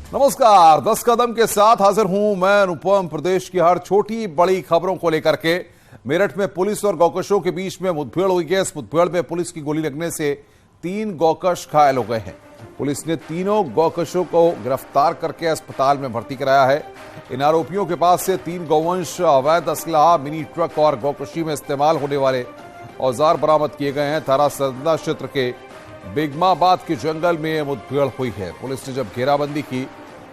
नमस्कार, 10 कदम के साथ हाजिर हूं मैं अनुपम। प्रदेश की हर छोटी बड़ी खबरों को लेकर के मेरठ में पुलिस और गौकशों के बीच में मुठभेड़ हुई है। इस मुठभेड़ में पुलिस की गोली लगने से 3 गौकश घायल हो गए हैं। पुलिस ने तीनों गौकशों को गिरफ्तार करके अस्पताल में भर्ती कराया है। इन आरोपियों के पास से 3 गौवंश, अवैध असलहा, मिनी ट्रक और गौकशी में इस्तेमाल होने वाले औजार बरामद किए गए हैं। थाना सरदा क्षेत्र के बेगमाबाद के जंगल में मुठभेड़ हुई है। पुलिस ने जब घेराबंदी की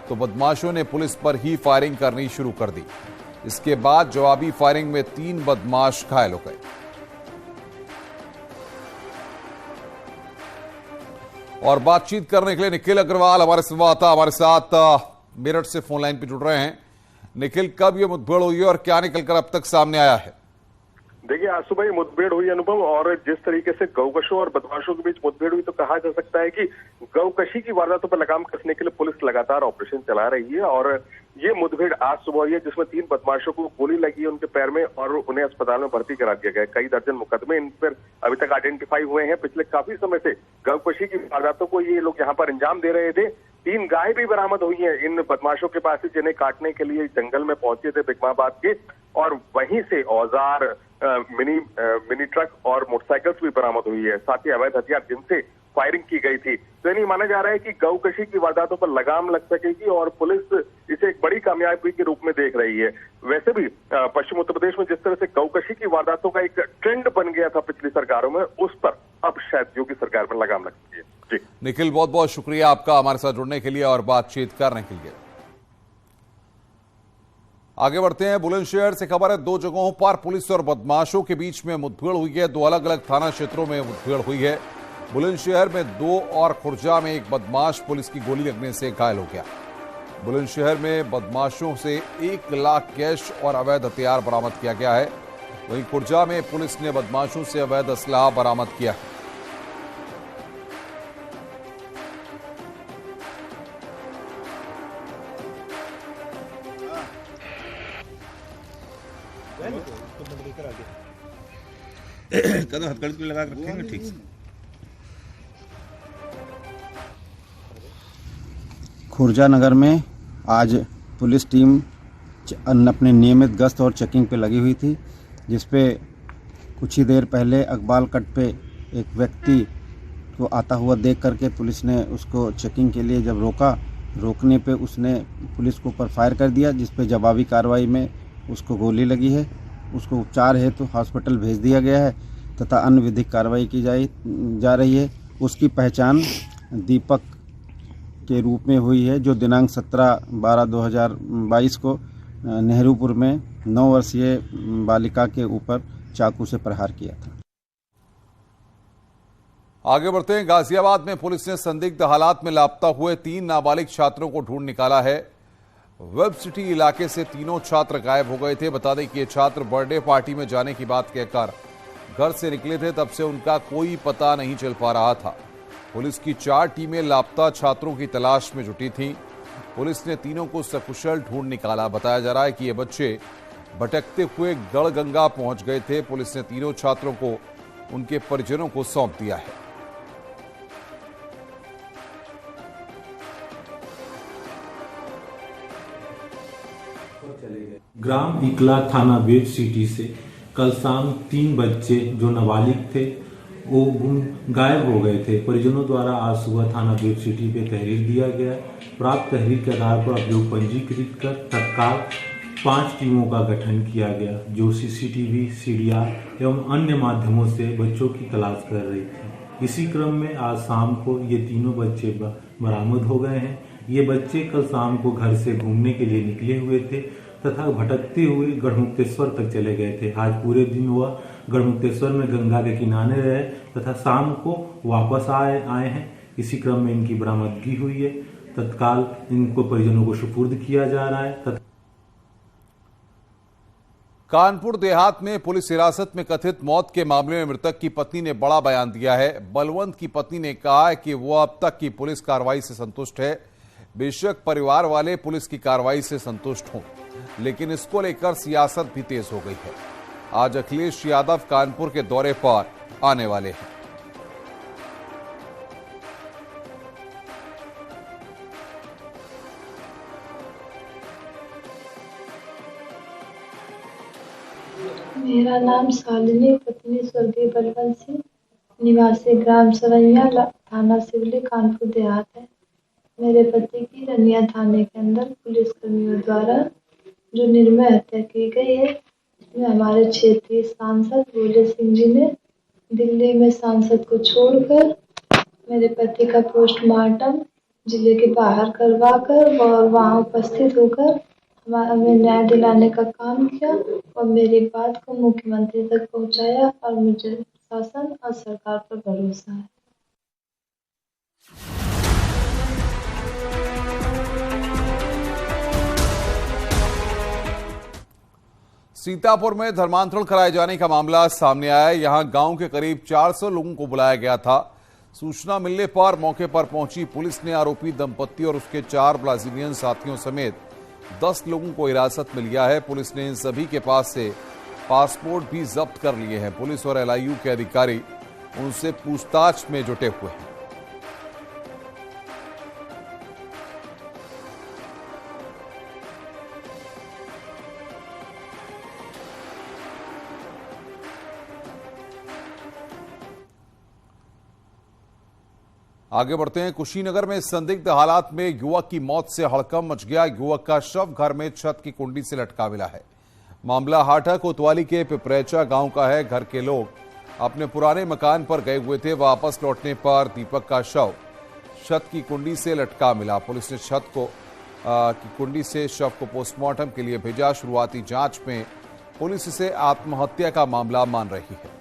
तो बदमाशों ने पुलिस पर ही फायरिंग करनी शुरू कर दी। इसके बाद जवाबी फायरिंग में 3 बदमाश घायल हो गए। और बातचीत करने के लिए निखिल अग्रवाल हमारे संवाददाता हमारे साथ मेरठ से फोन लाइन पर जुड़ रहे हैं। निखिल, कब यह मुठभेड़ हुई है और क्या निकलकर अब तक सामने आया है? देखिए, आज सुबह मुठभेड़ हुई अनुपम, और जिस तरीके से गौकशों और बदमाशों के बीच मुठभेड़ हुई तो कहा जा सकता है कि गौकशी की वारदातों पर लगाम कसने के लिए पुलिस लगातार ऑपरेशन चला रही है। और ये मुठभेड़ आज सुबह हुई है जिसमें 3 बदमाशों को गोली लगी है उनके पैर में और उन्हें अस्पताल में भर्ती करा दिया गया है। कई दर्जन मुकदमे इन पर अभी तक आइडेंटिफाई हुए हैं। पिछले काफी समय से गौकशी की वारदातों को ये लोग यहाँ पर अंजाम दे रहे थे। 3 गाय भी बरामद हुई हैं इन बदमाशों के पास से, जिन्हें काटने के लिए जंगल में पहुंचे थे बेगमाबाद के, और वहीं से औजार, मिनी ट्रक और मोटरसाइकिल्स भी बरामद हुई है। साथ ही अवैध हथियार जिनसे फायरिंग की गई थी। तो नहीं माना जा रहा है कि गौकशी की वारदातों पर लगाम लग सकेगी और पुलिस इसे एक बड़ी कामयाबी के रूप में देख रही है। वैसे भी पश्चिम उत्तर प्रदेश में जिस तरह से गौकशी की वारदातों का एक ट्रेंड बन गया था पिछली सरकारों में, उस पर अब शायद योगी सरकार में लगाम लग सकी है। जी निखिल, बहुत बहुत शुक्रिया आपका हमारे साथ जुड़ने के लिए और बातचीत करने के लिए। आगे बढ़ते हैं। बुलंदशहर से खबर है, 2 जगहों पर पुलिस और बदमाशों के बीच में मुठभेड़ हुई है। 2 अलग अलग थाना क्षेत्रों में मुठभेड़ हुई है। बुलंदशहर में 2 और खुर्जा में 1 बदमाश पुलिस की गोली लगने से घायल हो गया। बुलंदशहर में बदमाशों से 1 लाख कैश और अवैध हथियार बरामद किया गया है। वहीं खुर्जा में पुलिस ने बदमाशों से अवैध असलहा बरामद किया है। कदम हथकड़ी लगा के रखेंगे ठीक से। खुर्जा नगर में आज पुलिस टीम अपने नियमित गश्त और चेकिंग पे लगी हुई थी, जिसपे कुछ ही देर पहले अकबाल कट पे एक व्यक्ति को आता हुआ देख करके पुलिस ने उसको चेकिंग के लिए जब रोकने पे उसने पुलिस के ऊपर फायर कर दिया, जिसपे जवाबी कार्रवाई में उसको गोली लगी है। उसको उपचार हेतु हॉस्पिटल भेज दिया गया है तथा अन्य विधिक कार्रवाई की जा रही है। उसकी पहचान दीपक के रूप में हुई है, जो दिनांक 17/12/2022 को नेहरूपुर में 9 वर्षीय बालिका के ऊपर चाकू से प्रहार किया था। आगे बढ़ते हैं। गाजियाबाद में पुलिस ने संदिग्ध हालात में लापता हुए 3 नाबालिग छात्रों को ढूंढ निकाला है। वेब सिटी इलाके से तीनों छात्र गायब हो गए थे। बता दें कि ये छात्र बर्थडे पार्टी में जाने की बात कहकर घर से निकले थे, तब से उनका कोई पता नहीं चल पा रहा था। पुलिस की 4 टीमें लापता छात्रों की तलाश में जुटी थीं। पुलिस ने तीनों को सकुशल ढूंढ निकाला। बताया जा रहा है कि ये बच्चे भटकते हुए गढ़गंगा पहुंच गए थे। पुलिस ने तीनों छात्रों को उनके परिजनों को सौंप दिया है। ग्राम इकला थाना वेब सिटी से कल शाम 3 बच्चे जो नाबालिग थे वो गायब हो गए थे। परिजनों द्वारा आज सुबह थाना वेब सिटी पे तहरीर दिया गया। प्राप्त तहरीर के आधार पर अभियोग पंजीकृत कर तत्काल 5 टीमों का गठन किया गया, जो सीसीटीवी, सीडीआर एवं अन्य माध्यमों से बच्चों की तलाश कर रही थी। इसी क्रम में आज शाम को ये तीनों बच्चे बरामद हो गए हैं। ये बच्चे कल शाम को घर से घूमने के लिए निकले हुए थे तथा भटकते हुए गढ़मुक्तेश्वर तक चले गए थे। आज पूरे दिन वह गढ़मुक्तेश्वर में गंगा के किनारे रहे तथा शाम को वापस आए हैं। इसी क्रम में इनकी बरामदगी हुई है। तत्काल इनको परिजनों को सुपुर्द किया जा रहा है। कानपुर देहात में पुलिस हिरासत में कथित मौत के मामले में मृतक की पत्नी ने बड़ा बयान दिया है। बलवंत की पत्नी ने कहा है कि वो अब तक की पुलिस कार्रवाई से संतुष्ट है। बेशक परिवार वाले पुलिस की कार्रवाई से संतुष्ट हों, लेकिन इसको लेकर सियासत भी तेज हो गई है। आज अखिलेश यादव कानपुर के दौरे पर आने वाले हैं। मेरा नाम शालिनी, पत्नी स्वर्गीय बलवंत सिंह, निवासी ग्राम सरैया, थाना सिवली, कानपुर देहात है। मेरे पति की रनिया थाने के अंदर पुलिस कर्मियों द्वारा जो निर्मम हत्या की गई है, इसमें हमारे क्षेत्रीय सांसद भोले सिंह जी ने दिल्ली में सांसद को छोड़कर मेरे पति का पोस्टमार्टम जिले के बाहर करवाकर और वहां उपस्थित होकर हमें न्याय दिलाने का काम किया और मेरी बात को मुख्यमंत्री तक पहुंचाया और मुझे शासन और सरकार पर भरोसा है। सीतापुर में धर्मांतरण कराए जाने का मामला सामने आया। यहां गांव के करीब 400 लोगों को बुलाया गया था। सूचना मिलने पर मौके पर पहुंची पुलिस ने आरोपी दंपति और उसके 4 ब्राजीलियन साथियों समेत 10 लोगों को हिरासत में लिया है। पुलिस ने इन सभी के पास से पासपोर्ट भी जब्त कर लिए हैं। पुलिस और एलआईयू के अधिकारी उनसे पूछताछ में जुटे हुए हैं। आगे बढ़ते हैं। कुशीनगर में संदिग्ध हालात में युवक की मौत से हड़कंप मच गया। युवक का शव घर में छत की कुंडी से लटका मिला है। मामला हाटा कोतवाली के पिपरेचा गांव का है। घर के लोग अपने पुराने मकान पर गए हुए थे। वापस लौटने पर दीपक का शव छत की कुंडी से लटका मिला। पुलिस ने छत की कुंडी से शव को पोस्टमार्टम के लिए भेजा। शुरुआती जांच में पुलिस इसे आत्महत्या का मामला मान रही है।